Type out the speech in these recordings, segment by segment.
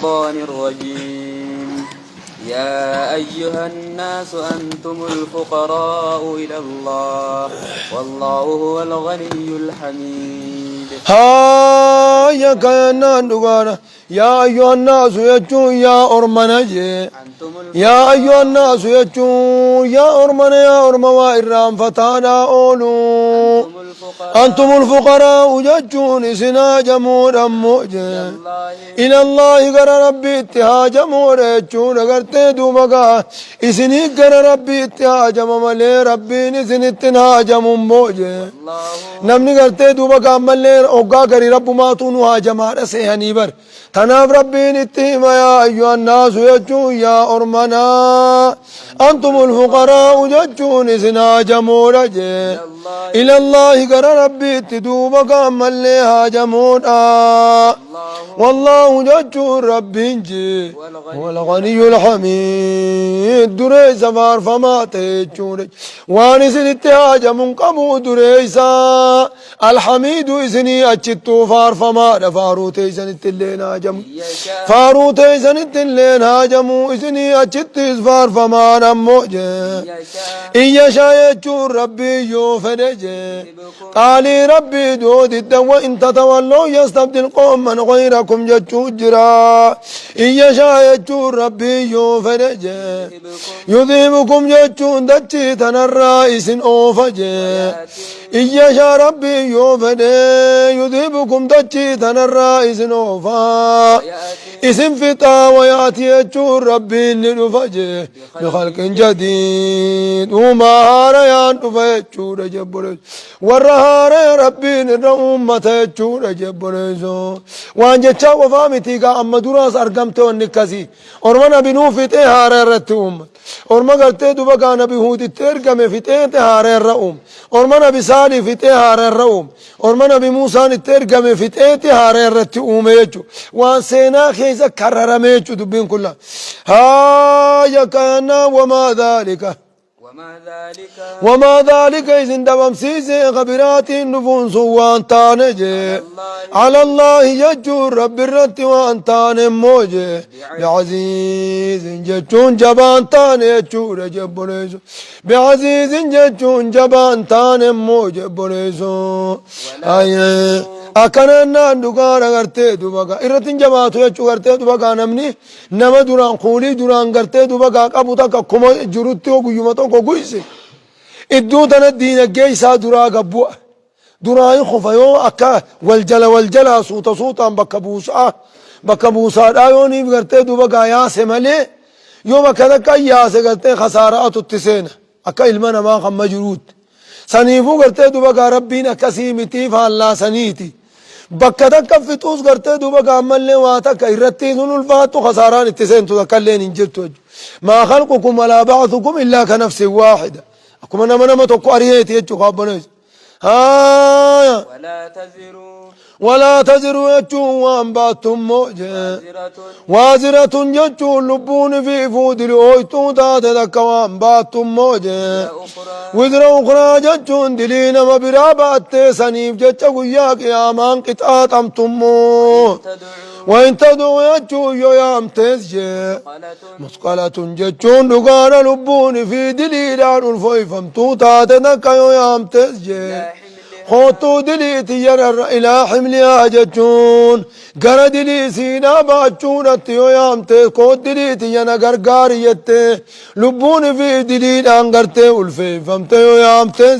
الشيطان الرجيم يا أيها الناس أنتم الفقراء إلى الله والله هو الغني الحميد. هايا كينا نغانا يا أيها الناس يجون يا أرمنا يا أيها الناس يجون يا أرمنا يا أرمنا وإرام فتانا أولو أنتم الفقراء يجون سنا جمور أموجه إلى الله قر ربي اتهاج مورجون قرتي دوبقا إسني قر ربي اتهاج ممالي ربي نسن اتنهاج مموجه نمني قرتي دوبقا مالي أوقا قري رب ما تونو هاجمار سيهني بر تناف ربي نتهم يا أيها الناس يجون يا أرمنا أنتم الفقراء يجون سنا جمورجه إلى الله قر ربي اتدوبقا مالي هاجمونا والله ججور ربي انجي والغني الحميد دريس فار فما تيجورج وانس الاتهاج من قبو دريسا الحميد اسني اجتو فار فما فاروت اسن التلين هاجم فاروت اسن التلين هاجمو اسني اجت فار فما نموج إن يشاء يجور ربي يوفرج قالي ربي دود الدو إن تتولوا يستبدل قوما غيركم جتشجرا إن يشاء يجور ربي يوفرج يذهبكم جتشون دتشي تنرائس أوفج إن يشاء ربي يوفرج يذهبكم دتشي تنرائس أوفا اسم فتا وياتي يجور ربي لنفج بخلق جديد وما هاريان تفجور جبرج والرهار ربي نرأمة يجور جبرج وان جتشا وفامتي قا أما دراس أرقمته النكسي ورمنا بنوفته هاري رتهم ورما قلته دوبا نبي هود الترقم فته هاري الرؤوم ورمنا بسالي فته هاري الرؤوم ورمنا بموسى الترقم فته هاري الرتهم يجو وان سينا خيزة كرر ميجو دبين كلها ها يكانا وما ذلك إذن دبم سيزي غبرات النفوس وانتانجي على الله يجور رب الرت وانتان موجي بعزيز جتون جبان تان يجور جبريزو بعزيز جتون جبان تان موجي بريزو أكنا نندوغان أغرتي دوباقا إرتين جماعتو يجو غرتي دوباقا نمني نما دوران قولي دوران غرتي دوباقا قبوتا كما جروتيو قيومتو قويسي إدو تنا الدين الجيسا دوراقا بوا دوراي خفايو أكا والجلا صوتا بكبوسا دايوني بغرتي دوباقا ياسي ملي يوم كذا ياسي غرتي خسارات التسين أكا إلمانا ما خم مجرود سنيفو غرتي دوباقا ربين كسيمتي فالله سنيتي بكتك فتوس غرتي دوباقا عمالي واتك إرتي ذنو الفاتو خساران التسين تذكالين انجلتو ما خلقكم ولا بعثكم إلا كنفس واحدة أكما نما تقو أريتي يجو خابنوز ها ولا تزروا يجو وانباتم موجه وازرة يجو اللبون في فود الأويتو تاتدك وانباتم موجه وزر أخرى يجو دلين مبرابات سنيف جتشو ياك يا من قطعات أمتمو وإن تدعو يجو يام تسجي مسقلة جتشون دقار لبون في دليلان الفويفم تاتدك يام تسجي خوتو دليتي يرر إلى حملها جتشون قرى دلي سينا باتشون اتيو يامتي كود دليتي ينا قرقاريت لبون في دليل انقرتي والفي فمتيو يامتي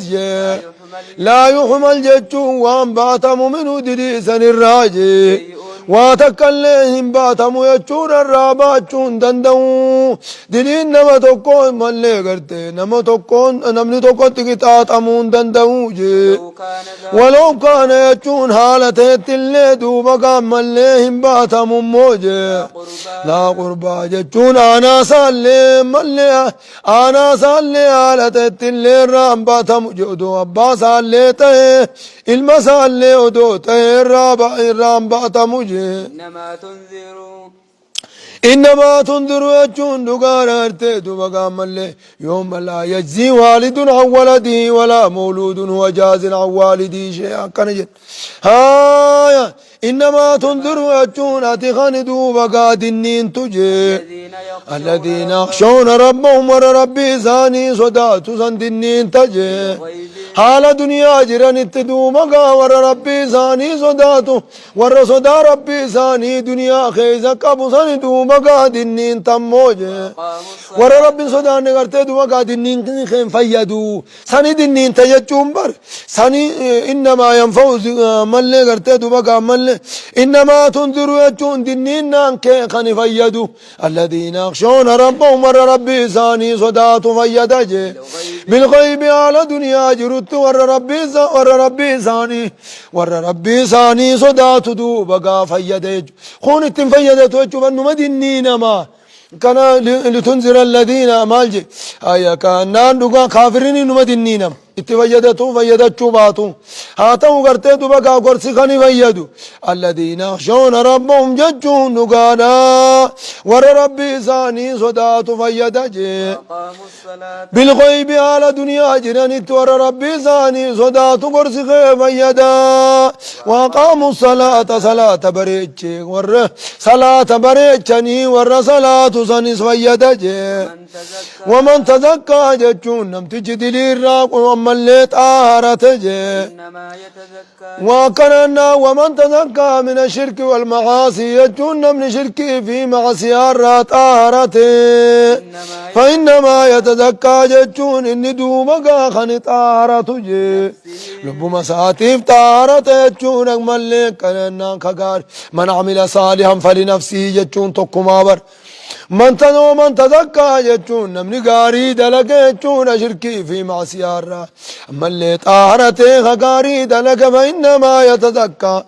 لا يحمل جتشون وان باتمو منو دلي سن الراجي واتكلهم باتمو يجون الراباتشون دندو دلين نما توقون ملي قرتي نما توقون نمني توقون تقطعات امون دندو جي ولو كان يجون حالة اللي دوبقا مليهم باتمو موجي لا قربا جتشون انا سالي ملي انا سالي حالة اللي رام باتمو جودو ابا سالي تيه المسالي ودو تيه الرام باتمو إنما تنذر يجون دقار ارتدوا بقام اللي يوم لا يجزي والد عن ولده ولا مولود هو جاز عن والده شيئا كنجد هايا إنما تنذر يجون أتخان دوبا قادنين تجي الذين يخشون ربهم ور ربي زاني صدات سندنين تجي حال دنيا جرن التدوبا ور ربي زاني صداتو ور صدا ربي زاني دنيا خيزا قبو سندوبا قادنين تموجي ور ربي صدا نغرت دوبا قادنين خين فيدو سندنين تججون بر سني إنما ينفوز ملي غرت دوبا ملي إنما تنذر يجون دنين نانك خن فيدو الذين يخشون ربهم ور ربي زاني صدات فيدجي بالغيب على دنيا جرت ور ربي زاني ور ربي زاني صدات دوبا فيدج خون التنفيدت وجب أنه مدنين ما كان لتنذر الذين مالجي أيا كان نانduga كافرين نمدنين اتفيدتو فيدتشو باتو هاتو غرتيتو بقى قرسي خاني فيدو الذين يخشون ربهم ججون نقانا ور ربي زاني صداتو فيدجي بالغيب على دنيا جرانيت ور ربي زاني صداتو قرسي فيدا وقاموا الصلاة صلاة بريتشي ور صلاة بريتشني ور صلاة زاني فيدجي ومن تزكى ججون نمتجي دليل ملي طهارت إنما يتزكى وكاننا ومن تزكى من الشرك والمعاصي يجون من شرك في معصية طهارت فإنما يتزكى جون إن دوبا خن طهارت لب مساتيف طهارت يجون ملي كاننا كغار من عمل صالحا فلنفسه يجون تكما بر من تزكى يجون نمني غاري دلق يجون شركي في معصية أما اللي طهرته غاري دلق فإنما يتزكى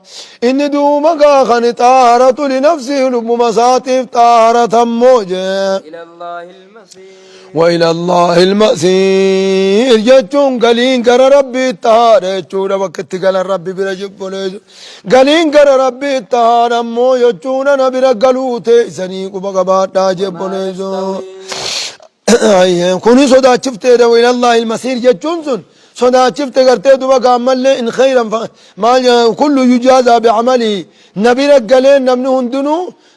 إن دوبا خن طهرت لنفسه لب مساتف طهرة موجة إلى الله المصير وإلى الله المصير يجون قالين قال ربي طهارة يجون وقت قال ربي برجب قالين قال ربي طهارة مو يجون أنا برقلوته سنيق بقبات جبونيزو كوني صدا شفت إلى الله المصير جتونسون صدا شفت قرتي دوبا قامل إن خيرا ما كل يجازى بعمله نبي رجالين نمنهن دنو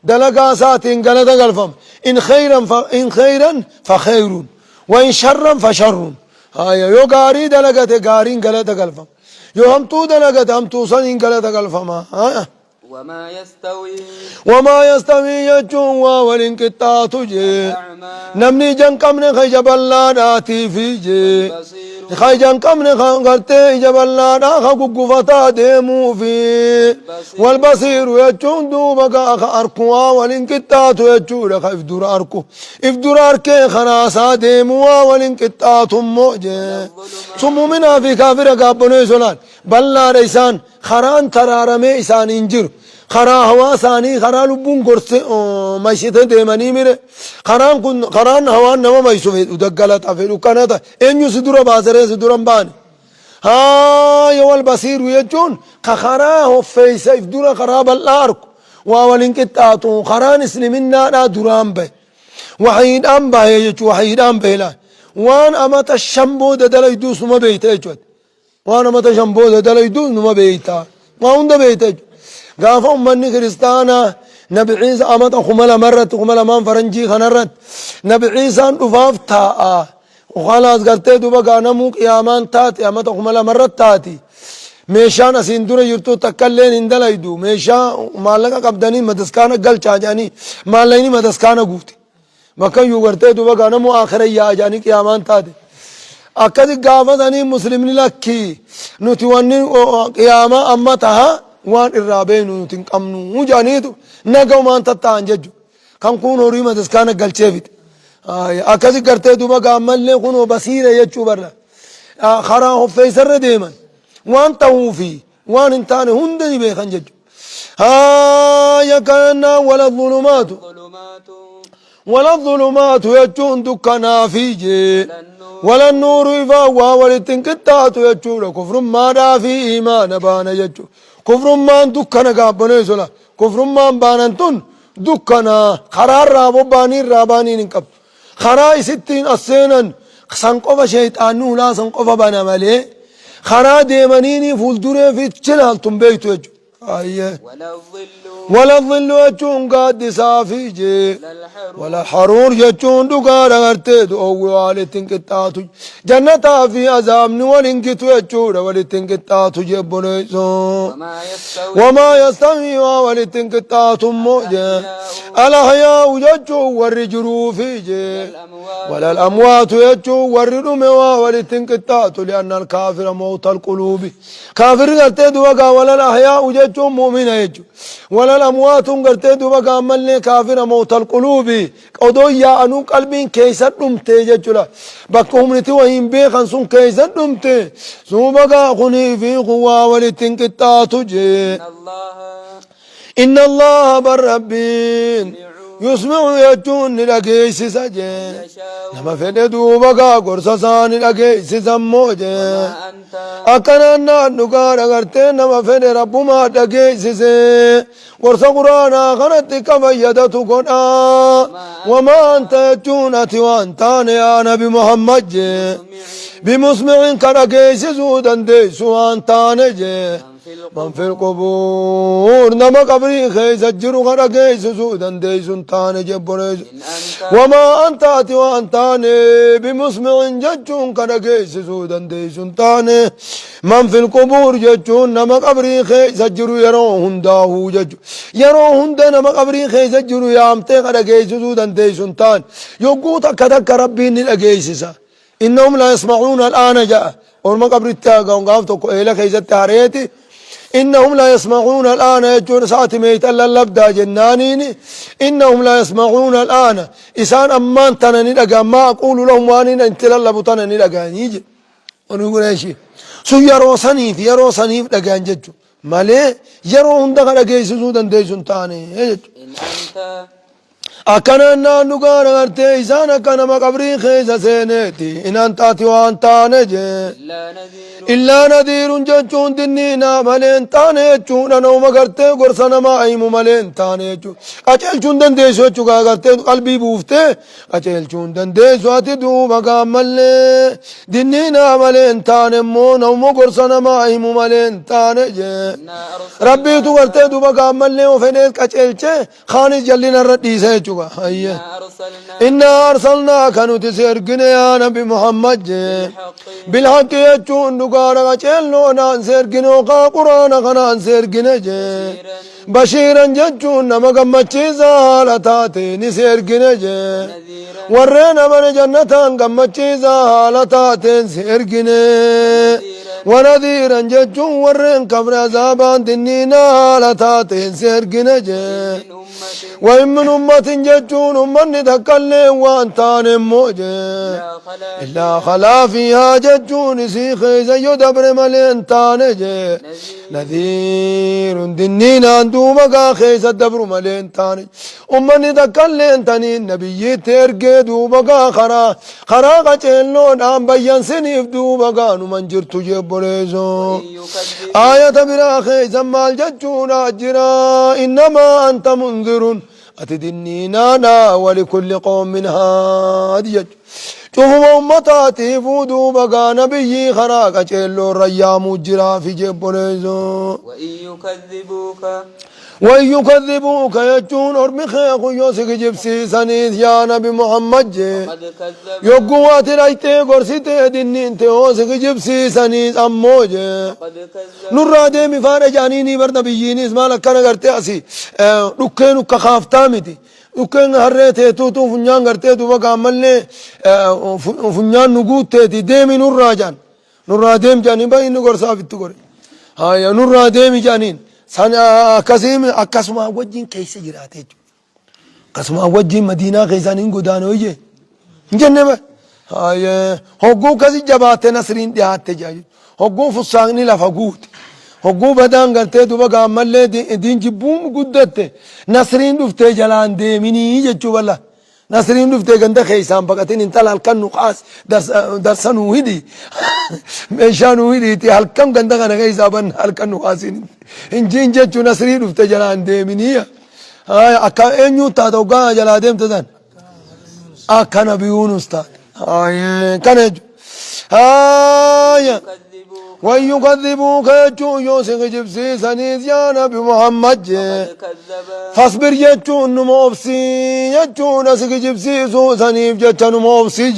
دلقا ساتين قلدا قلفم إن خيرا فخير وإن شرا فشر يو قاري دلقت قارين قلدا قلفم يو همتو دلقت همتو صنين قلدا قلفم وما يستوي يجون والانقطاع تجي نمني جن قمن خجب الله ناتي في جي خيجان قمن خنقرتي جبل لا خقفتا ديمو في والبصير يجون دوبا أركوا والانقطاع يجون افدر أركو افدر أركي خناسا ديمو والانقطاع موجي ثم منا في كافر قابني سلان بلنا ريسان خران ترارمي إسان انجر خرا هوا ثاني خرا لبون قرص ماشيته ديماني ميره خران هوا نما مايسو ودغلت افيلو كانت انيو سدورا بازره سدورا بان ها يوال بصير يجون خرا هو فيس يفدورا خراب الارك واولين قطاتو خران اسلمنا دا درام به وحيد ام به يجو وحيد ام بلا وان امت الشمبو ددل يدوس ما بيته يجود وان امت الشمبو ددل يدوس ما بيتا ما عند بيته قافوا من كريستانا نبي عيسى أمت خملا مرت خملا مان فرنجي خنرت نبي عيسى نفاف تاء وخلاص قلت دوبا كانمو قيامان تاتي أمت خملا مرت تاتي ميشان أسيندورة يرتو تكلين إندلا يدو ميشا مالك قبضاني مدسكانا قل چاجاني ماليني مدسكانا قوتي مكان يو قلت دوبا كانمو آخر يا جاني قيامان تاتي أكد قافتاني مسلمين لكي نتواني قياما أمتها وان الرابين تنقمنو جانيتو نقو ما انت تانججو كم كون هوريما دسكانا قلچيفت اكاسي کرتے دوبا قامل لے كونو بصيرة يجو برا خراه فيسر ديما وان توفي وان انتاني هندني بيخن ججو يكانا ولا الظلمات يجون دكنا فيجي ولا النور يفاوى ولتنكتات يجو كفر ما دا في إيمان بانا يجو كفر ما دكنا قابنا يسولا كفر ما بانتون دكنا خرار رابو باني راباني نكب خراي ستين السينا سنقف شيطانو لا سنقف بنا ملي خرا ديمانيني فولدوري في تشلال تنبيتو يجو أيه ولا الظل ولا الظل يجون قاد سافيجي ولا الحر ولا حرور يجون دقار غرتد أو والتين كتاتو جنة في عذاب ولنكتو يجور ولتين كتاتو جبنيسو وما يستوي ولتين كتاتو موجه الأحياء يجو والرجرو فيجي ولا الأموات يجو والرموا ولتين كتاتو لأن الكافر موت القلوب كافر غرتد وقا ولا الأحياء يجو مؤمن يجو ولا الأموات غرتد وقا ملي كافر موت القلوب قدو يا أنو قلبين كيسر دمتي ججلا بكهم نتوهين بيخن سن كيسر دمتي سن بقا خني في قوا ولتنكتاتو جي إن الله بالربين يسمع يجون لكيس سجي نما فددو بقا قرصصان لكيس سموجي أكنا نقار أغرتين نما فد رب ما لكيس سي قرص قرانا خنتك فيدتو قنا وما أنت يجون تيوانتان يا نبي محمد جي بمسمع كركيس زودن دي سوانتان جي من في القبور نما قبري خيس الجرو خرقيس سودان دي سنتان جبريس وما أنت وأنتان بمسمع ججون خرقيس سودان دي سنتان من في القبور ججون نما قبري خيس الجرو يروهن داهو ججو يروهن دا نما قبري خيس الجرو يامتي خرقيس سودان دي سنتان يقوت كدك ربي نلقيسسا إنهم لا يسمعون الآن جاء ورما قبري التاقون قافتو كويلة خيس التاريتي إنهم لا يسمعون الآن يجون ساعة ميت ألا اللبدا جنانين إنهم لا يسمعون الآن إسان أمان تنني لقا ما أقول لهم وانين انت للبو تنني لقا نيجي ونقول ايشي سو يرو صنيف لقا نججو مالي يرو هندق لقا يسوسودن ديسون تاني إن أنت أكنا نقار غرتي إسان أكنا مقبرين خيزة سينيتي إن أنتاتي وأنتا نجي إلا نذير ججون دنينا ملين تاني جون أنا ما غرتي قرصنا ما أيمو ملين تاني جون أجل جون دنديسو چوكا غرتي قلبي بوفتي أجل جون دنديسو أتي دو مقام ملي دنينا ملين تاني مون أو مو قرصنا ما أيمو ملين تاني جي ربي تو غرتي دو مقام ملي وفنيت أجل چه خاني جلنا الردي سيچو إنا أرسلنا كانوا تسيرقنا يا نبي محمد بالحق يجون نقارا چلو نان سيرقنا قرآن خنان سيرقنا بشيرا ججون نما قمتشيزا لتاتي نسيرقنا ورنا من جنتان قمتشيزا لتاتي سيرقنا ونذيرا ججون ورن كبر عذابان تنينا لتاتي سيرقنا وإن من أمة ججون أمني تكلم وانتان موجه إلا خلا فيها ججون سيخي زيو دبر ملين تانجه نذير دنينا دوبا خيس الدبر ملين تانج أمني تكلم تاني نبي ترقى دوبا خرا قچلو نام بيان سنيف دوبا نمن جرتو جبريزو آية برا خيس مال ججون أجرا إنما أنت منذر أتدنينا ولكل قوم من هادي شوفوا أمتاتي فودوا بقى نبي خراق أجلو الريام جرا في جبريزو وإن يكذبوك يجون أرمخيق يوسك جبسي سنيث يا نبي محمد يقوات رايتي قرسيتي دنين تيوسك جبسي سنيث أموجي نرى ديمي فارجانيني برنبييني اسمع لك كان قرتي أسي ركينو كخافتامتي ركين هريتي توتو فنيان قرتي دوبا عملني فنيان نقوتي ديمي نرى ديم جانين باين قرصافي تقري هاي نرى ديمي جانين سنا كسيم أكسما وجين كيس جراتي كسما وجين مدينة كيسانين قدانو يجي جنبه هاي هوجو كسي جبات نسرين دهات تجاي هوجو فساني لفقوت هوجو بدان قرتي دوبا عمل دين جبوم قدته نسرين دفته جلان دي مني يجوا ولا نسرين دفته قنده كيسان بقتين انتلا الكن نقاس درسنو هدي مشانو هدي تي هالكم قنده كنا كيسابن هالكن نقاسين إنجين جتشو نسرين دفته جلان دي مني هاي أكا إنيو تاتوقع جلا ديم تدان أكا نبيون أستاذ هاي كنج هاي وإن يكذبوك يجون يوسف جبسي سنيز يا نبي محمد فاصبر يجون نموبسي يجون أسك جبسي سو سنيف جتن موبسي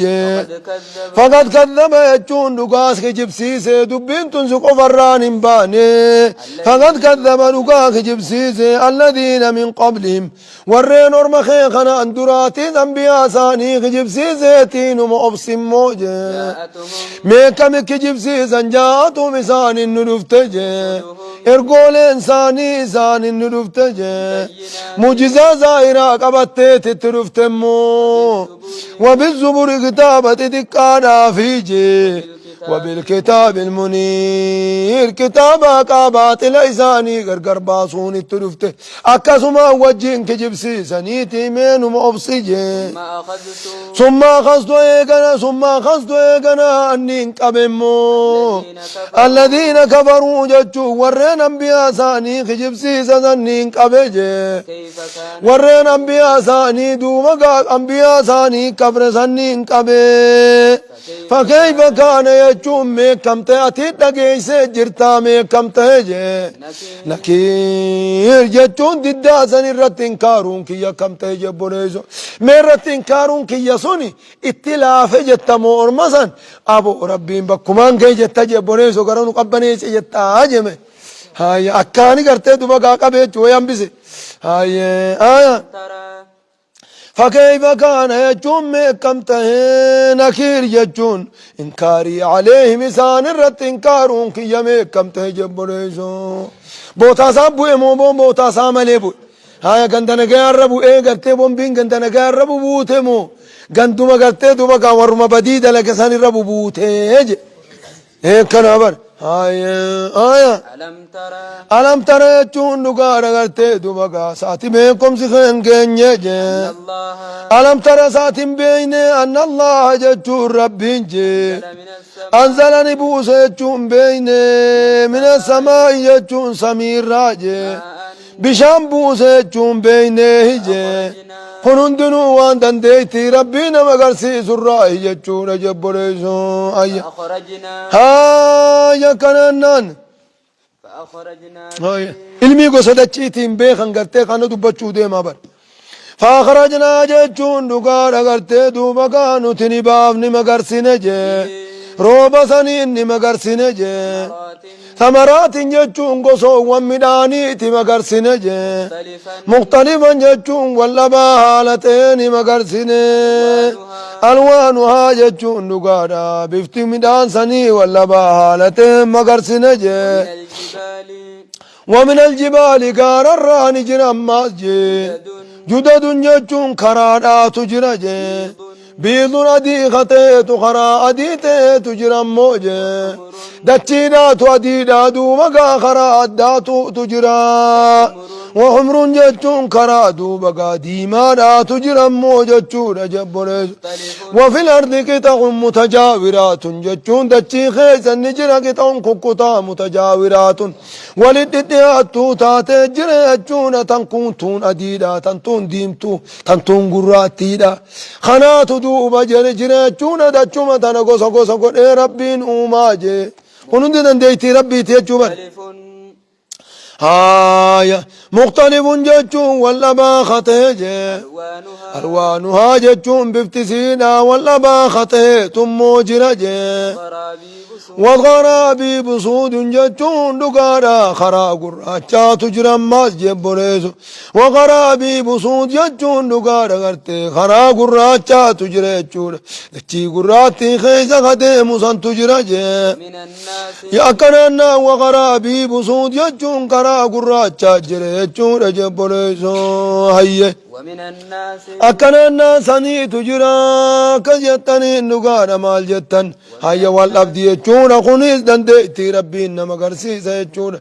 فقد كذب يجون دقاس جبسي سيدبين تنسق فران باني فقد كذب دقاس جبسي الذين من قبلهم ورين ورمخي خنا اندراتي انبياء ثاني جبسي زيتين موبسي موجه ميكا جبسي زنجاتو مسان النرفتجه ارقول انساني انسان النرفتجه معجزة زائرة قبتت ترفتمو وبالزبور كتابة تكانا فيجي وبالكتاب المنير كتابا قابات ليساني غرغر باسون الترفت اكسما وجين كجبسي سنيتي من مؤبسجي ثم اخذت ايقنا انين قبمو الذين كفروا ججو ورين انبياء ثاني كجبسي سنين قبجي ورين انبياء ثاني دوما انبياء ثاني كفر سنين قبي فكيف كان يجون ميكم تأتي دقيسة جرتا ميكم تهجي نكير يجون ددا سني رتين كارون كي يكم تهجي بونيزو مير رتين كارون كي يسوني اتلاف جتا مور مثلا ابو ربين بكمان كي جتا جي بونيزو قرانو قبنيس جتا هاجمه هاي اكاني کرتے دوبا قاقا بیچو ينبسي هاي آية فكيف كان يجون ميكم تهين نكير يجون إنكاري عليه مسان الرت إنكارون كي يميكم تهجبريزو بوتا سابو امو بوتا ساملي بو هاي گندنا گربو اي گرتے بومبين گندنا گربو بوته مو گندوما گرتے دوبا کا ورما بدید لکسان ربو بوته اي كنابر هاي آية ألم ترى يجون نقار غرتي دوبا ساتي بينكم سخن كنيجي ألم ترى ساتي بين أن الله جتون ربين جي أنزلني بوس يجون بين من السماء يجون سمير راجي بشام بوس يجون بين هجي هنندنو وان دنديتي ربنا مغرسي سراي يجون جبريزو أي هاي كننان فأخرجنا علمي قصدتشيتين بيخن قرتي خانو دبچو دي ما بر فأخرجنا جيچون دقار قرتي دوبا كانو تنباف نمغرسي نجي روبا سنين نمغرسي نجي ثمرات جيچون قصو ومداني تمغرسي نجي مختلفا جيچون واللبا حالتين مغرسي نجي ألوانها جيچون دقارا بفتي مدان سني واللبا حالتين مغرسي نجي ومن الجبال قار الران جرم ماسجي جدد جيچون كرادات جرجي بيض أدي خطيت خرا أدي تيت جرم موجي دچينات أدي دادو مقا خرا أداتو تجرا وحمر جيچون كرا دوبا ديما تجرم موجي رجبونيز وفي الأرض قطع متجاورات جيچون دچي خيسا نجرا قطع كوكوتا متجاورات ولدتيات تاتي جريچون تنكون أديدا تنتون ديمتو تنتون قراتيدا خنات دوبا جريچون دچوما تنغوسا غوسا قد ربين أوماجي ونندن ديتي ربي تيجوبا هاي مختلف جتون ولا باخته ألوانها جتون بفتسينا ولا باخته ثم جرجه والغرابي بصود جتون دقارا خرا قراتشا تجرم ماس جبريزو وغرابي بصود جتون دقارا غرتي خرا قراتشا تجريچور دچي قراتي خيزا خديم سن تجرجه يا كننا وغرابي بصود جتون خرا قراتشا جريچور جبريزو هي ومن الناس أكنا الناس أني تجرا كجتني نقار مال جتن هيا والأبد يجون خنيس دندئتي ربي إنما قرسي سيجون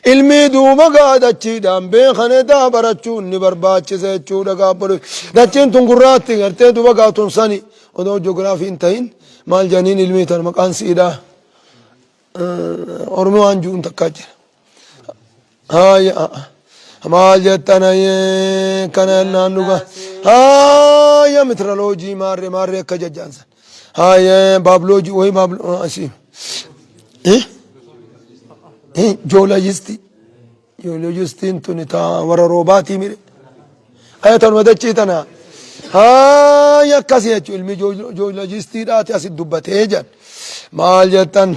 علمي دوما قادة چيدام بيخانة دابرچون نبرباچ سيجون قابر دچين تنقراتي غرتي دوما قاتون ساني ودو جغرافي انتهين مال جانين علمي تر مقان سيدا أرموان جون تكاجر هيا مال جتنا يه كنا نانوغا هاي مترولوجي ماري كججانسن هاي بابلوجي وهي بابلو اسي ايه جولوجيستي جولوجيستي انتوني تا ورا روباتي ميري ايات المدتشيتنا ها يكاسي علمي جولوجيستي داتي اسد دبته جان مال جتن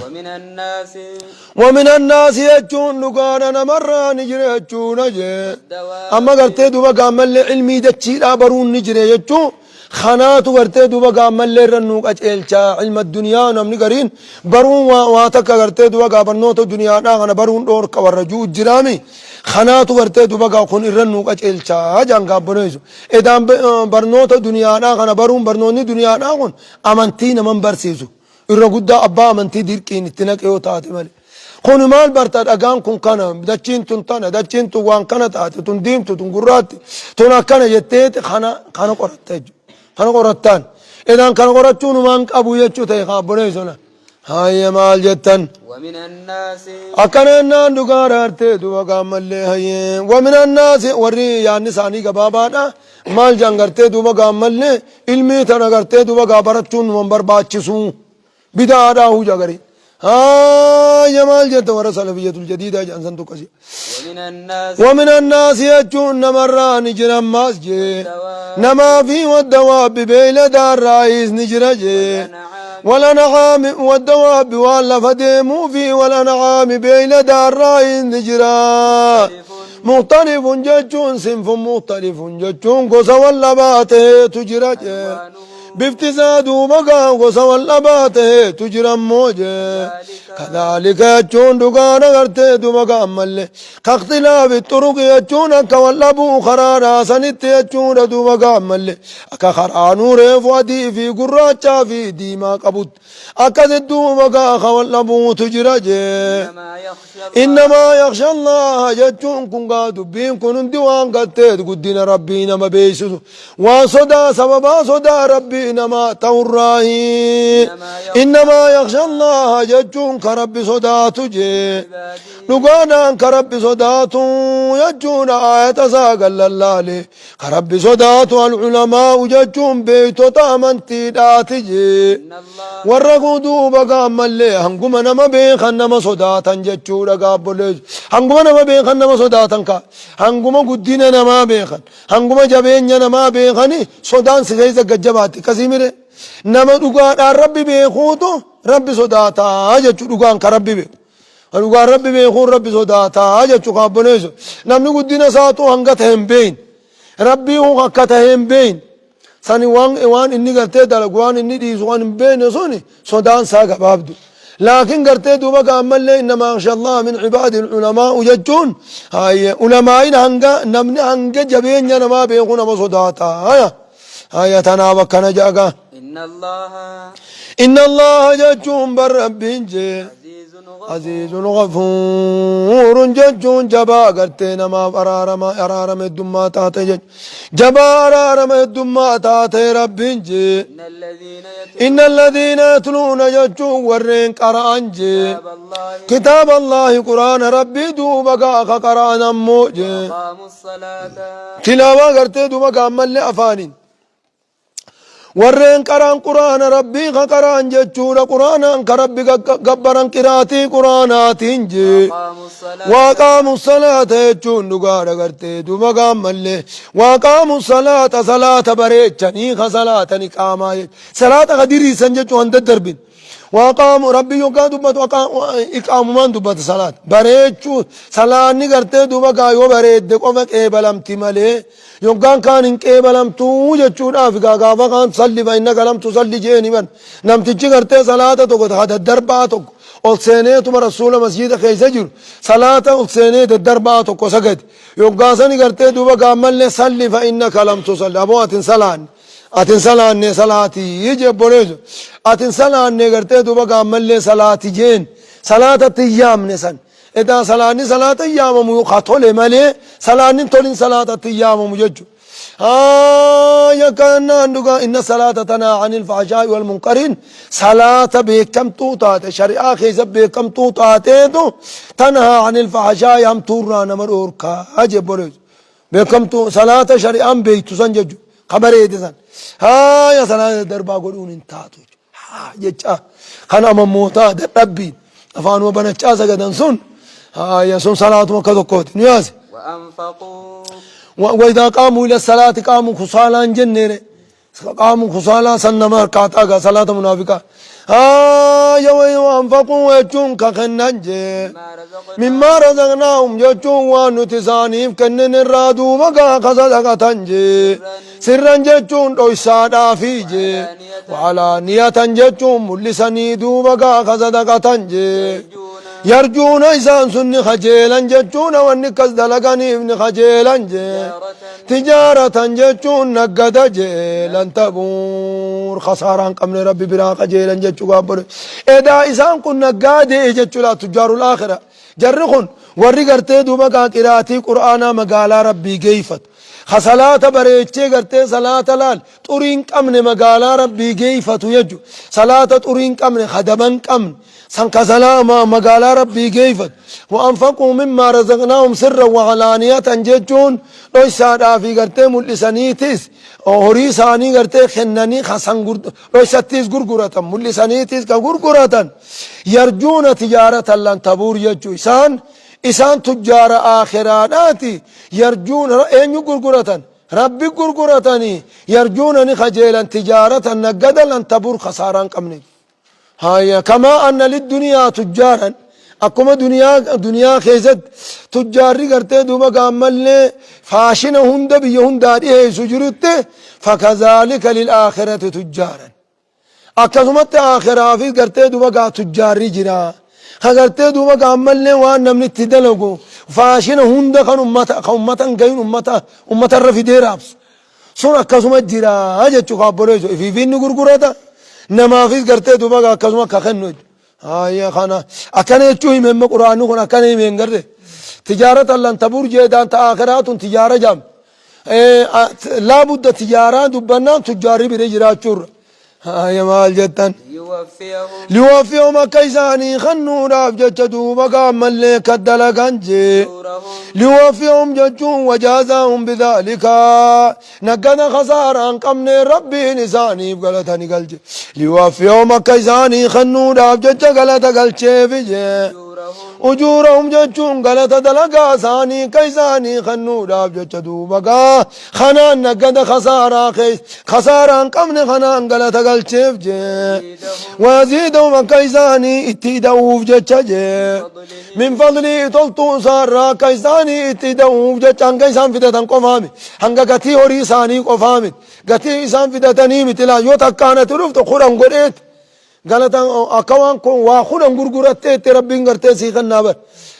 ومن الناس يجون نقانا مرة نجري يجون اما قرتي دوبا قامل علمي دتشي برون نجري يجون خناتو قرتي دوبا قامل رنوك اجلشا علم الدنيا نمني قرين برون واتك قرتي دوبا قابرنوتو دنيا ناغنا برون دور كورجو جرامي خناتو قرتي دوبا قاقون رنوك اجلشا جان قابنويسو ادام برنوتو دنيا ناغنا برون برنوني دنيا ناغن امانتين من برسيسو الرجود أبا من تدير كين تناك يو تاتي مالي خون مال برتاد أجان كون كنا دچين تنتنا دچين توان كنا تاتي تنديم تنقرات تنا كنا يتيت خنا قرتان إذا كنا قرتون مانك أبو يجوا تيخا بنيسونا هاي مال جتن ومن الناس أكننا دكارات دوا كامل هاي ومن الناس وري يعني ساني كبابانا مال جانغرت دوا كامل علمي تنا غرت دوا كبرتون منبر باتشسون بدادا هو جاغري يا مال جت ورا سلفية الجديدة جانسن توكسي ومن الناس يجون نمرا نجرا مسجد نما في والدواب بين دار رايز نجرا ولا نعام والدواب ولا فديمو في ولا نعام بين دار رايز نجرا مختلف ججون صنف مختلف ججون قصا ولا باته تجرا بافتزادو مقا قصا والأباته تجرم موجه كذلك يجون دقانا غرته دو مقا ملي كاختلاف الطرق يجون اكا والأبو خرارا سنت يجون دو مقا ملي اكا خرانو ريف ودي في قراچا في ديما قبوت اكا زدو مقا والأبو تجرجه إنما يخشى الله يجون كنغا دبين كنن ديوان قتت قدين ربينا ما بيسو وصدا سببا صدا ربي إنما توراهي إنما يخشى الله يجون كرب صداتو جي نقانا كرب صداتو يجون آية ساقل اللالي كرب صداتو العلماء يجون بيتو تامنتي داتي جي ورقودو بقى ملي هنقوم نما بيخن نما صداتا جيشو رقاب بوليس هنقوم نما بيخن نما صداتا كا هنقوم قدين نما بيخن هنقوم جبين نما بيخني صدان سيزا قجباتي كسيميري نما دقان ربي بيخوتو ربي صداتا جيشو دقان كربي بيخو دقان ربي بيخون ربي صداتا جيشو قابونيسو نمني قدين ساتو هنگتهم بين ربي هو هكتهم بين ساني وان إني قرتي دلقوان إني ديسوان بين سوني صدان ساقا بابدو لكن قرتي دوبا قامل لي إنما أخشى الله من عباد العلماء يجون هاي علماء هنگا نمني هنگا جبين نما بيخون مصداتا هاي تناوك نجاقا إن الله يجون بربين جي عزيز غفور ججون جبا قرتي نما أرارم الدماء تاتي جبا أرارم الدماء تاتي ربين جي إن الذين يتلون ججون ورين قرآن جي كتاب الله قرآن ربي دوبا قرآن موجي تلاوة قرتي دوبا عمل لأفانين ورين قرآن قرآن ربي قرآن جتشورا قرآن كربي قبران قراتي قرآنات انجي وقاموا الصلاة يجون نقار قرتي دوما قام ملي وقاموا الصلاة صلاة بريتشاني صلاة نقاما صلاة قديري سنجتشو عند الدربين وقاموا ربي يقا دبت إقاموا من دبت صلاة بريتشو صلاة نقرتي دوما قايو بريت دقومك إيبالمتي ملي يوكان كان إنك إبلام توجد أفقا قافا كان صلي فإنك لم تصلي جيني من نمتجي قرتي صلاة تقول هذا الدرباتك ألسينيت رسول مسجد خيسجر صلاة ألسينيت الدرباتك وسكت يوكاسني قرتي دوبا قامل صلي فإنك لم تصلي أبو أتن سلان صلاتي يجي بوليزو أتن سلان قرتي دوبا قامل صلاتي جين صلاة التيام نسان إذا صلاني صلاة أيام مخاطول مالي صلاني تولين صلاة أيام مججو يكان عندك إن الصلاة تنهى عن الفحشاء والمنكرين صلاة بكم توتات شريعة خيزة بكم توتات تنهى عن الفحشاء هم تورانا مروركا أجب بريز بكم تو صلاة شريعة بيتو سنججو خبري دسان يا صلاة دربا قولون انتاتو يجا خنا مموتا دربين أفان وبنچا سجدن سن يسون صلاة وكذوكوت نياز وأنفقوا وإذا قاموا إلى الصلاة قاموا خصالا جنير قاموا خصالا سنما كاتا صلاة منافقة وأنفقوا يجون كخننج مما رزقناهم يجون ونتسانيف كنن الرادو مقا خصدق تنج سرا ججون رويسادا فيج وعلى نية ججون ملساني دوبقا خصدق تنج يرجون إسان سن خجيلا ججون ونكس دلقاني ابن خجيلا تجارة ججون نقد جيلا تبور خساران قمن ربي برا خجيلا ججو قابر إذا إسان كن نقاد ججو لا تجار الآخرة جرخون ورّي قرتي دوبا قراتي قرآنا مقالا ربي قيفت خصلاة بريتشي قرتي صلاة لال طورين قمن مقالا ربي قيفت يجو صلاة طورين قمن خدبان قمن سنك سلاما مقالا ربي قيفت وأنفقوا مما رزقناهم سرا وعلانية ججون لو سادا في قرتي ملسانيتيس هوري ساني قرتي خناني خسان لو ستيس قرقرة ملسانيتيس كقرقرة يرجون تجارة لن تبور يجو إسان تجار آخراناتي يرجون أين قرقرة ربي قرقرتني يرجونني خجيلا تجارة نقدا لن تبور خساران قمني هاي كما أن للدنيا تجارا أكما دنيا خيزت تجاري قرتي دوما قامل فاشن هند بيهن داري سجرت فكذلك للآخرة تجارا أكسمت آخرة في قرتي دوما تجاري جرا خقرتي دوما قامل وان نمني تدلقو فاشن هند خن أمتا قين أمتا رفي ديرابس سن أكسمت جرا أجد خابريزو في فين قرقرتا نما في قرتي دوما أكسمت كخنوج هاي خانا أكن يجوه من قرآن نقول أكن يمين قرده تجارة لن تبور جيدان تآخرات تجارة جام لا بد تجارة دبنا تجاري برجرات شر هاي مال جدا ليوفيهم كيساني خنو راب جتدو مقام ملك الدلقانجي ليوفيهم ججون وجازاهم بذلك نقد خسارا قمن ربي نساني بقلتني قلجي ليوفيهم كيساني خنو راب جت قلت قلجي فيجي أجورهم ججون قلت دلقا ساني كيساني خنو راب جتدو مقا خنان نقد خسارا قمن خنان قلت قلجي فيجي وزيدهم كيساني اتدوف جتجي من فضلي طلتو سارا كيساني اتدوف جتجان كيسان فدتن قفامي هنگا قتي هوري ساني قفامي قتي إسان فدتني مثلا يوتكانت رفت خوران قريت قالتان أكوان كون واخوران قرقرت ربين قرتي سيخن نابر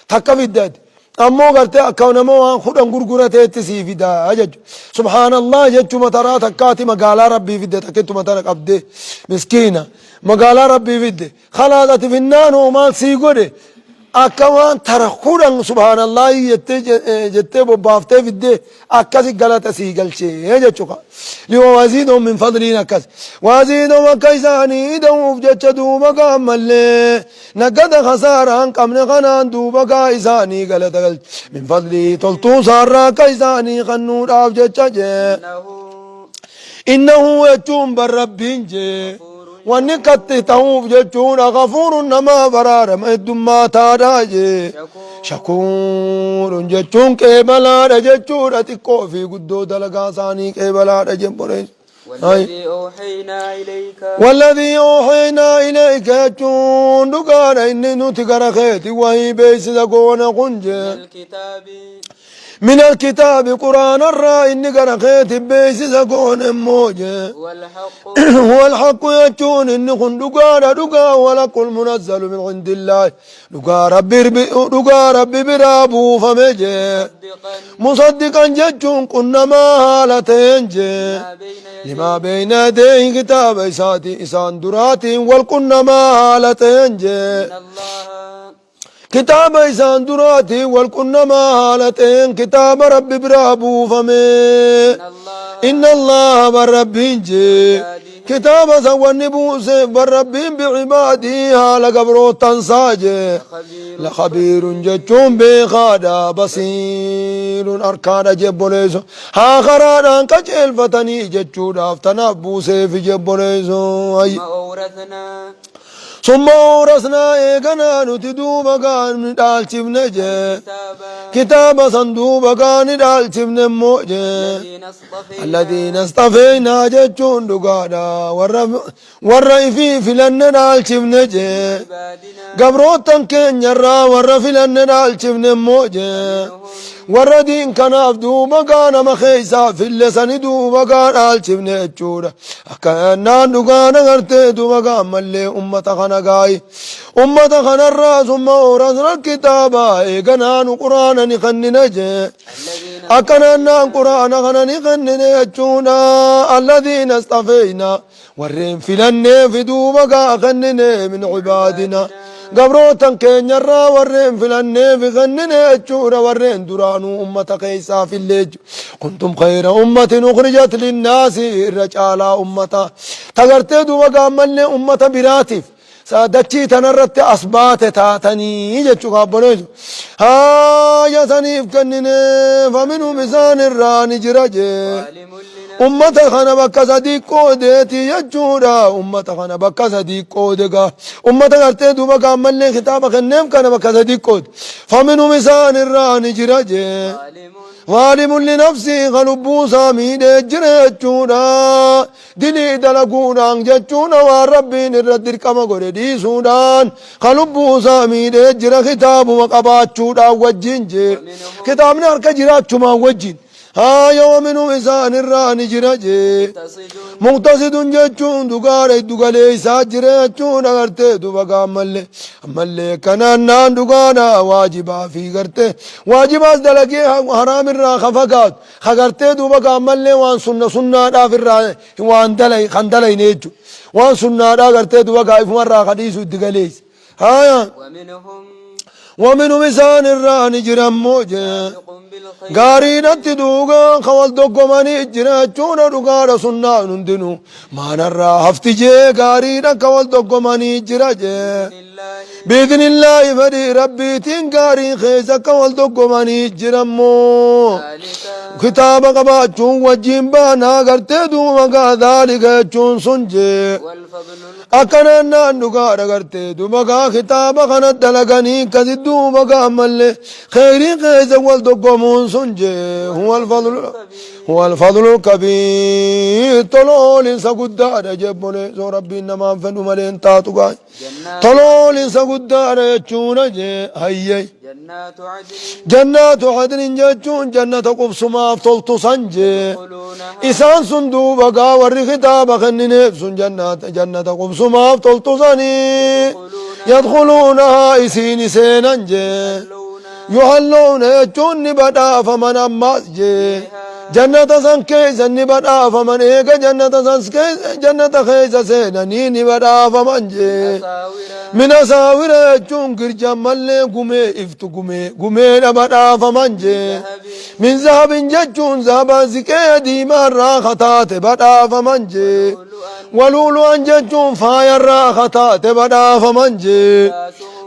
تكا فدت أمو قرتي أكوان مو خوران قرقرت سيفدا أجج سبحان الله جتشو مترات أكاتي مقالا ربي فدت أكتو مترك عبدي مسكينة مقالا ربي فدت خلاصة في النان ومال سيقودي أكوان ترخورا سبحان الله جتة ببافتة فدت أكاسي قلت سيقلشي يجتشوكا ليوازيدهم من فضلين أكاس وازيدهم كيساني دوف جتشدو مقام اللي نقد خسارا قمن خنان دوبكا إساني قلت قلت من فضلي طلتو سارا كيساني خنور آف جتشجي إنه يجون بالربين جي ونكت تهوف جتشون غفور نما برار مهدما تاراجي شكور جتشون كيبلا رجتشون أتكو في قدو دلقا ثاني كيبلا رجمبرين والذي أوحينا إليك جتشون دقار إني نتقر خيتي وهي بيس دقون قنجي من الكتاب قرآن الرأي إني قرأت بيس سكون موجة هو الحق يجون إني خن دقا ولك المنزل من عند الله دقا ربي برابو فمجي مصدقا ججون كنا ما هالتين جي لما بين يديه كتاب إسان دراتي والكنا ما هالتين جي كتاب إسان دراتي والكنا ما هالتين كتاب ربي برابو فمي إن الله بربين جي كتاب سواني بوسي بربين بعبادي هالا قبرو تنساجي لخبير جتشون بخادا بصير أركان جبوليسو ها خرانا كجل فتني جتشون افتنا بوسي في جبوليسو ثم أورثنا إيقنا نتدوب كان ندالتم نجي كتاب صندوب كان ندالتم نموجي الذين اصطفينا جتشون دقادا والرئيفي فلن ندالتم نجي قبروتن كن يرى والرفي لن ندالتم نموجي والردين كان أفدو مكان مخيسا في اللسان دو مكان آلتبني أجورا أكانا دقانا غرتي دو مكان ملي أمتا خنقاي أمتا خن الراس أمة ورسنا الكتابا إيقنان قرآن نخن نجي أكانا قرآن خن نخن نجونا الذين استفينا ورين فلني في دو مكان خنني من عبادنا قبروتن كين يرى ورين فلني في غنني أجورا ورين درانو أمة كيسا في الليج كنتم خير أمة أخرجت للناس الرجال أمة تغرتي دو وقامل أمة براتف سادتشي تنرت أصبات تاتني جتشو قابلوجو ها يا سنيف كنني فمنو ميزان الراني جرجي أمة خنا بكا صديق قودتي يجورا أمة خنا بكا صديق قودك أمة غرتي دوبا كامل خطاب خنم كان بكا صديق قود فمنو مسان الراني جراجي ظالم لنفسي غلبو سامي جرجورا دلي دلقونا جتشونا وربين الردر كما قردي سودان غلبو سامي جرا خطاب وقبات شودا وجنجي خطابنا اركا جراجو ما وجين ها يوم إنسان الراني جراجي مقتصد جتشون دقاري دقالي ساجري جتشون أغرتي دبقى ملي كنان دقانا واجبا في غرتي واجبا دلقي حرام الرا خفقات خغرتي دبقى ملي وان سنة دافر را وان دلي خندلي نيجو وان سنة دا غرتي دبقى افمر را خديسو دقاليس ها ومنهم إنسان الراني جرم موجه غارين التدوغا خوال دوغماني جراجونا دوغارا سنة نندنو ما نرى هفتجي غارين خوال دوغماني جراجي بإذن الله فري ربي تنغارين خيزا خوال دوغماني جرمو كتاب قباتشون وجيمبانا غرتي دوما ذلك چون سنجي أكنا نغار غرتي دوما كتاب خنا دلغني كزدو مغا مل خيري خيزا والدوغمون سنجي هو الفضل الكبير طلول سقدار جبل زو ربي نما فنو ملين تاتوغا طلول سقدار يچون جي هيي جنات عدن جچون جنة قبسما فطلت سنجي إسان سندو بغا ورخطاب خنن سن جنة قبسما فطلت سني يدخلونها إسين سيننجي يحلون يجون نبدا فمن أماسجي جنة سنكيز نبدا فمن إيقا جنة خيز سينني نبدا فمن جي من أساور يجون قرجا ملي قمي افتو قمي نبدا فمن جي من ذهب ججون ذهبا زكي ديما راختات بدا فمن جي ولولو أنججون فاير راختات بدا فمن جي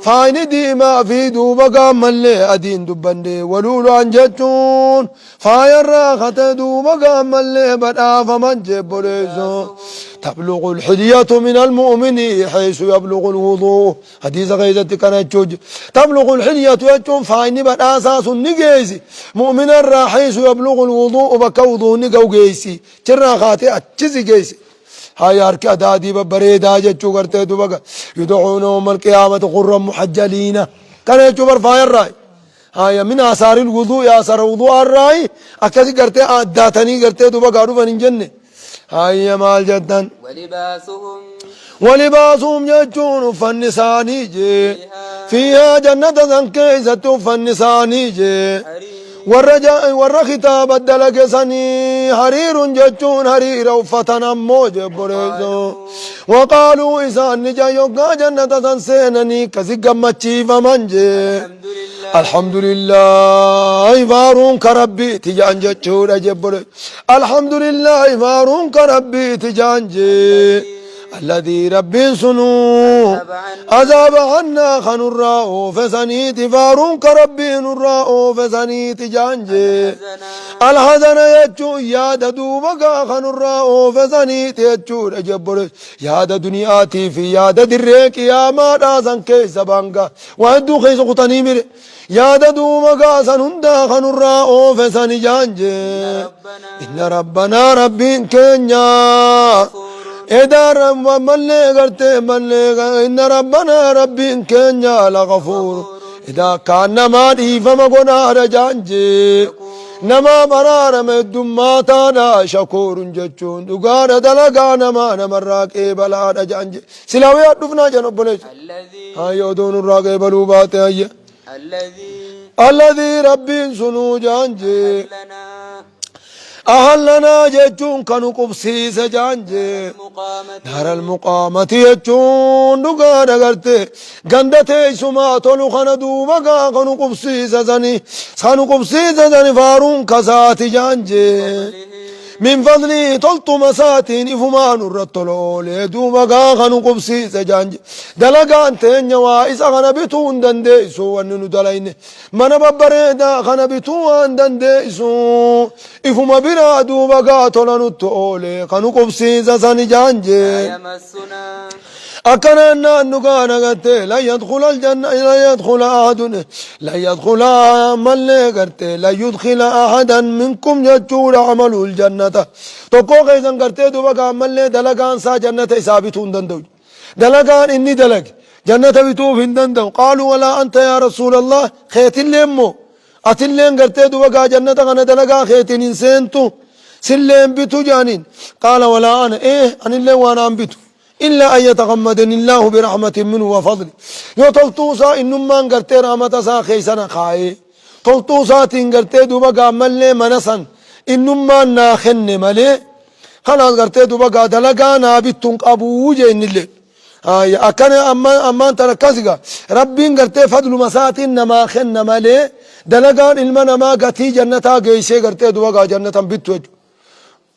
فاين ديما في دوبا قامل أدين دبندي ولولو أنججون فاير راخت دوبا قامل بدا فمن جبريزو تبلغ الحدية من المؤمن حيث يبلغ الوضوء حديث غيزة كانت جوج تبلغ الحدية يجون فاين بدا أساس نجيسي مؤمن الرا حيث يبلغ الوضوء بكوضو نقو جيسي جرا خاتي أتشزي جيسي هاي أركا دادي ببريدا جتشو قرتي دوبا يدعون يوم القيامة غرا محجلين كان يجو برفاي الراي هاي من آثار الوضوء آثار الوضوء الراي أكاسي قرتي آداتني قرتي دوبا قارو فنين جنة هاي مال جدا ولباسهم يجون فالنساني جي فيها جنة ذنكيزة فالنساني جي ورّ خطاب الدلق سني حرير جتون حرير وفتنا موج بريزو وقالوا إذا نجا يوقع جنة سنسينني كزيق مچي فمنجي الحمد لله فارون كربي تجان جتشور جبر الحمد لله فارون كربي تجان جي الذي ربين سنو عذاب عنا خن الراء فسنيت فارون كربين الراء فسنيت جانجي الحزن يجو ياد دوبا خن الراء فسنيت يجو جبر ياد دنياتي في ياد دريك يا ما دازن كيس بانغا وادو خيس قطني مير ياد دوبا سنندا خن الراء فسني جانجي إن ربنا ربين كنيا إدار ملي غرتي ملي إن ربنا ربين كنيا لغفور إذا كان ما دي فما قنا رجانجي نما برار مدماتا لا شكور جتشون دقار دلقا نما نمراك إبلا رجانجي سلاوي أدفنا جنب بلش هاي دون الراقي بلوبات هاي الذي ربين سنو جانجي أهلنا جتون كانوا قبسيس جانجي دار المقامة جتون دقا دقرتي قندتي سما طلو خندو مقا كانوا قبسيس زني خانوا قبسيس زني فارون كساتي جانجي من فضلي طلت مساتين إفمان الرطلول يدو مقا خانوا قبسيس جانجي دلقان تين يوائس خنا بتون دنديسو وننو دلين من ببريدا خنا بتون دنديسو إفما بنا دوبا قاتلنا التولي خانوا قبسيس زني جانجي أكننا نقانا قلت لا يدخل الجنة لا يدخل أحد لا يدخل من قلت لا يدخل أحدا منكم يجول عمل الجنة تقو قيزن قلت دوبا عمل دلقان سا جنة إسابتون دندو دلقان إني دلق جنة بتوف دندو قالوا ولا أنت يا رسول الله خيت الليمو أتلين قلت دوبا جنة غنا دلقان خيت إنسانتو سلين بتو جانين قال ولا أنا إيه أن اللي وانا أنبتو إلا أن يتغمدني الله برحمة منه وفضل يو تلتوسا إنما انقرتي رحمة سا خيسنا خاي تلتوسا تنقرتي دوبا قامل لي منسا إنما ناخن ملي خلاص قرتي دوبا دلقا نابتن قبو جين اللي أكن أما أنت ركزقا ربي قرتي فضل مسات نما خن ملي دلقا المنا ما قتي جنتا قيسي قرتي دوبا جنة بتوج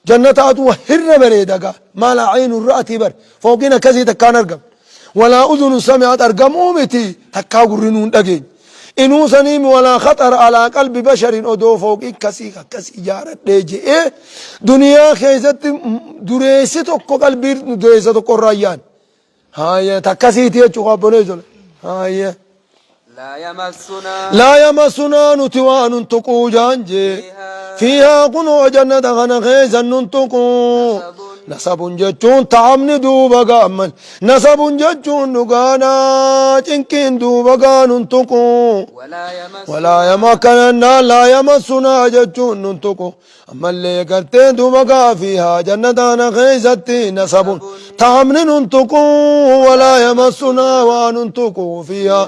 جنة أتو هر بريدك ما لا عين رأت بر فوقنا كذي تكان أرقم ولا أذن سمعت أرقم أمتي تكا قرنون دقين إنو سنيم ولا خطر على قلب بشر أدو فوق كسي جارت ديجي إيه دنيا خيزت دريستو قلبي دريستو ريان هاي تكسي تيجو قبنيزل هاي لا يمسنا نتوان تقو جانجي فيها قنو جنة غنا خيزا ننتقو نسب جتون تعمن دوبا قامن نسب جتون نقانا جنكين دوبا قانون تقو ولا يمكننا لا يمسنا جتون ننتقو أما اللي قرتين دوبا فيها جنة غنا خيزتي نسب تعمن ننتقو ولا يمسنا وننتقو فيها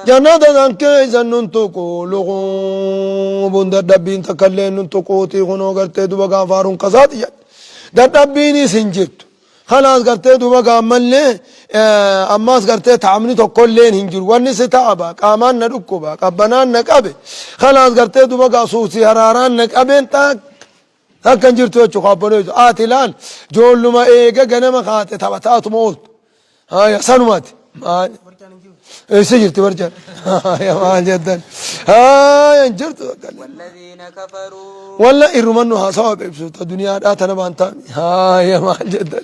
جنة كيزا ننتقو لغو بندر دبين تكلين ننتقو تيغنو قرتي دوبا فارون قصاتي دبيني سنجرت خلاص قرتي دوبا قامل لي أماس قرتي تعمني تقول لين هنجر ونسي تعبا قامان ندقبا قبنان نقابي خلاص قرتي دوبا قاسوسي هراران نقابين تاك هكذا جرتو چخابنوز آتلان جول لما ايقا قنما خاتي تبتات موت هاي سنواتي سجلت برجع يا مال جدا هاي انجرت والذين كفروا ولا إرمنها صواب بسوط الدنيا داتنا بانتا هاي يا مال جدا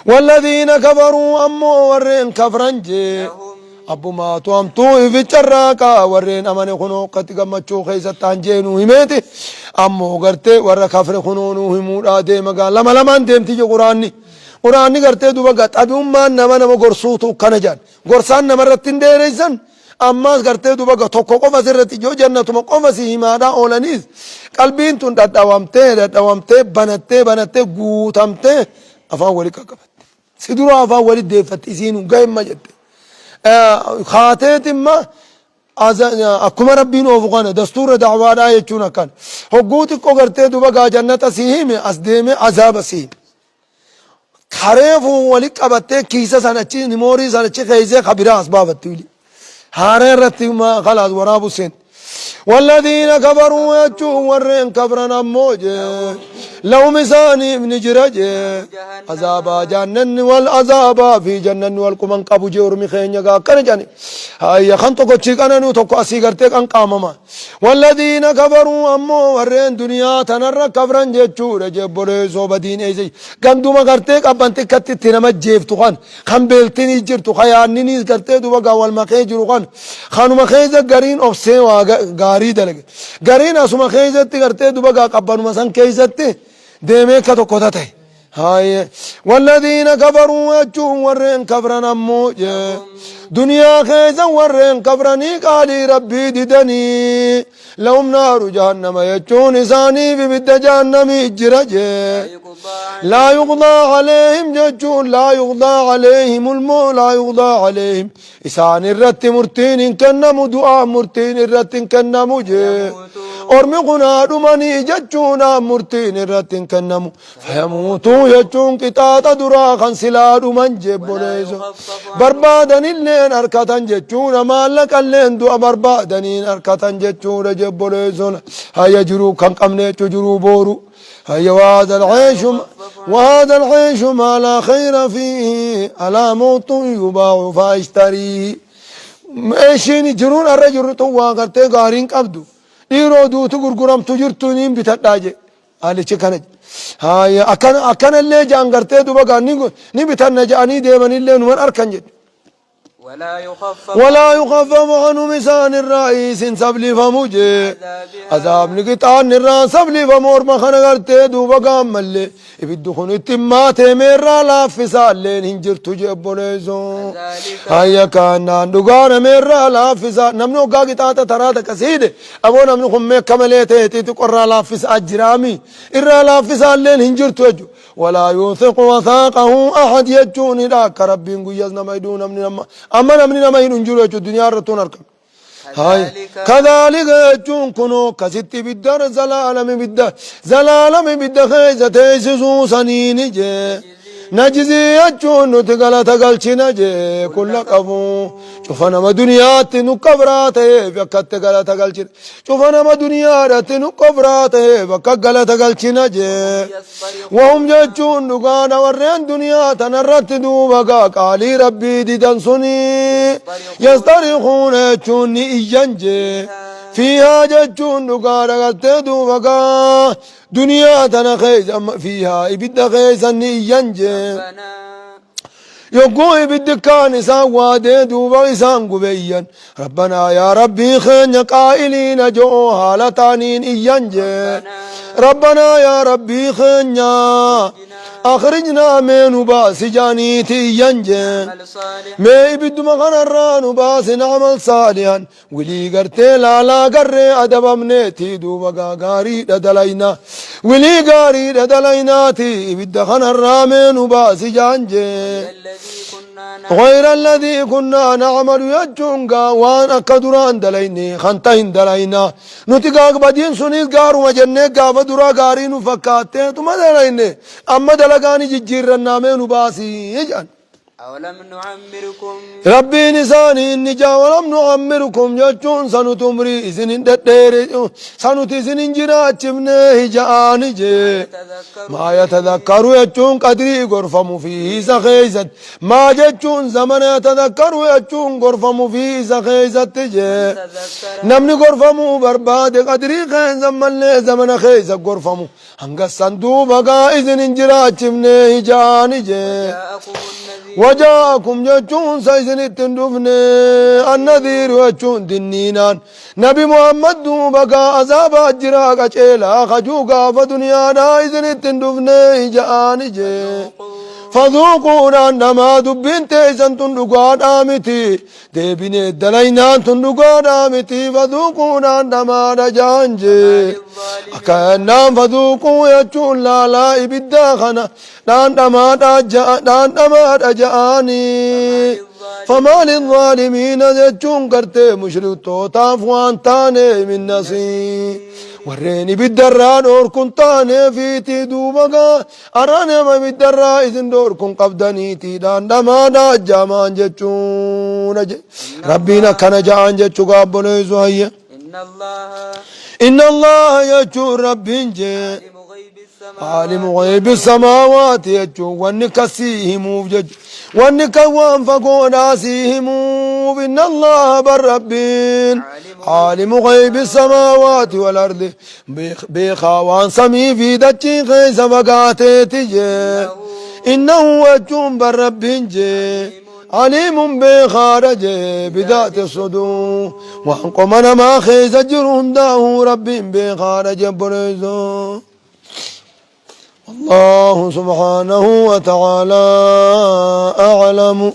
والذين كفروا أمو ورين كفرنجي أبو ما توامتو في الشراكا ورين أماني خنو قد قمتشو خيسة تانجينو هميتي أمو غرتي ورى كفر خنونو همود آدي مقال لما ديم تيجي قراني قرآني قرتي دوبا قط أبي أمان نما قرصوتو كنجان قرصان نما رتين ديريسان أماس قرتي دوبا قط توكو قفا سرتي جو جنة ما قفا سيهمادا أولانيز قلبين تون دادوامتي بنتي قوتامتي أفان ولي كاكفت سيدورا أفان ولي ديفت إسينو قايم ما جد خاتيت ما أكما ربين وفقانا دستور دعوانا يجونا كان حقوتي كو قرتي دوبا قا جنة سيهمي أسديمي عذاب سيهمي خريفو ولك أبتة كيسة سنتشي نموري سنتشي خيزة خبيرة أسباب التولي هارين رتي ما خلاص ورابو سن والذين كفروا يجون ورين كفرنا موجه لو مساني ابن جرج عذاب جنن والعذاب في جنن والكمن قبو جور مخين يغا كنجاني هيا خنتو كوچي كننو توكو اسي غرتي كن قامما والذين كفروا امو ورين دنيا تنر كفرن جچور جبره زوبدين ايزي گندوما غرتي قبنتي كتي تنما جيفتو خان خمبلتني جرتو خيانني غرتي دوبا گاول مخي جرو خان خانو مخي زغرين اوفسي غاري دلگ غرين اسو مخي زتي غرتي دوبا گا قبنو مسن كيزتي ديمه كتو كوتاته هاي والذين كفروا يجون ورين كفرنا موج دنيا خيزا ورين كفرني قالي ربي ددني لهم نار جهنم يجون إساني في بد جهنم اجرج لا يقضى عليهم ججون لا يقضى عليهم لا يقضى عليهم إسان الرت مرتين كنمو دعاء مرتين الرت كنمو أرمي قناد مني ججونا مرتين الرت كنمو فيموتوا يجون قطاة درا خنسلاد من جب ليزو بربادن اللين أركتا ججونا مالك اللين دعا بربادنين أركتا ججونا جب ليزو هيا جرو كان قمني جرو بورو هيا وهذا العيش ما لا خير فيه على موت يباع فاشتريه ايشين جرون الرجل تو غرتي غارين قبدو ديرو دوتو غرغرم تجرتونين بتداجه علي چكنج هيا اكن اللي جان غرتي دوبا غاني ني بتنجاني ديمن اللي نمر اركنج ولا يخفف عنه مسان الرئيس سبلي فموجي عذاب نقطان الران سبلي فمور مخنا غرتي دوبا قام ملي يبدخون التمات ميرا لافسا لين هنجر تجيبونيزو هيا كان دغان ميرا لافسا نمنو غاغي تاتا تراتا كسيد ابو نمنو خمي كمليته تقرا لافس اجرامي الرا لافسا لين هنجر تجو ولا يوثق وثاقه احد يجون ذاك ربي يزنا ما يدون أما نمني ما ينجلو الدنيا رتون أركب هاي كذلك يجون كنو كستي بالدار زلالم بالدار خيزة تيسسو سنين جي نجزي يجون نتقل تقلشنا جي كل قفو شوفنا ما دنيات نكبرات فكت تقل تقلشنا شوفنا ما دنيات نكبرات فكت تقلشنا جي وهم يجون نقانا ورين دنيا تنرت دوبا قالي ربي ديدن سني يستريخون يجون إيجانجي فيها ججون نقانا قلت دوبا دنيا تنخيز فيها إبدا خيزا إيجانجي يقوي بالدكان إسان وادي دوبا إسان قبيا ربنا يا ربي خين قائلين جو هالتانين إيانجي ربنا يا ربي خين أخرجنا من باس جانيتي ينجي ما يبد مغنى الران باس نعمل صالحا ولي قرتي لا قري أدب منيتي دوبا قاري دلينا ولي قاري دلينا تي يبد خنى الرامين باس جانجي غير الذي كنا نعمل يجونغا وانا كدران دليني خنتين دلينا نتيقاق بدين سنيل قارو مجنة قافة درا قارين فكاتين ثم دليني أما دلقاني ججير النامين باسي يجان أولم نعمركم ربي نساني النجا ولم نعمركم ججون سنو تمري إذن دتير سنو تزن انجرات جمنه جاني جي ما يتذكر يجون قدري غرفم فيه سخيزت ما ججون زمن يتذكر يجون غرفم فيه سخيزت جي نمني غرفم برباد قدري خين زمن خيزت غرفم هنگا صندوق بقى إذن انجرات جمنه جاني جي وجاءكم جون سيزن التندفن النذير وجون دنينان نبي محمد بقى عذاب أجراك أجيلا خجوكا فدنيا نايزن التندفن جاني جي فذوقوا عندما دبين تيسن تندقان آمتي ديبين الدلينان تندقان آمتي فذوقوا عندما رجانجي أكينام فذوقوا يجون لا إبداخنا عندما رجاني فما للظالمين يجون كرتي مشرك توتاف وانتاني من نصير وريني بالدران اور كنتاني في تدوبا أرانا ما بالدران إذن دور كن قبدانيتي دان دمانا جامان جتشون ربنا كان جان جتشو قابلو زهية إن إن الله يجو رب جي عالم غيب السماوات يجو ونكسيه موجج ونكوان فقون آسيه موب إن الله بالربين عالم غيب السماوات والأرض بخوان سمي في دجي خيس فقاتي تجي إنه وجه بالربين جي عليم بخارج بذات الصدور وانقم انا ما خيز جرون داه رب بخارج برزو الله سبحانه وتعالى أعلم.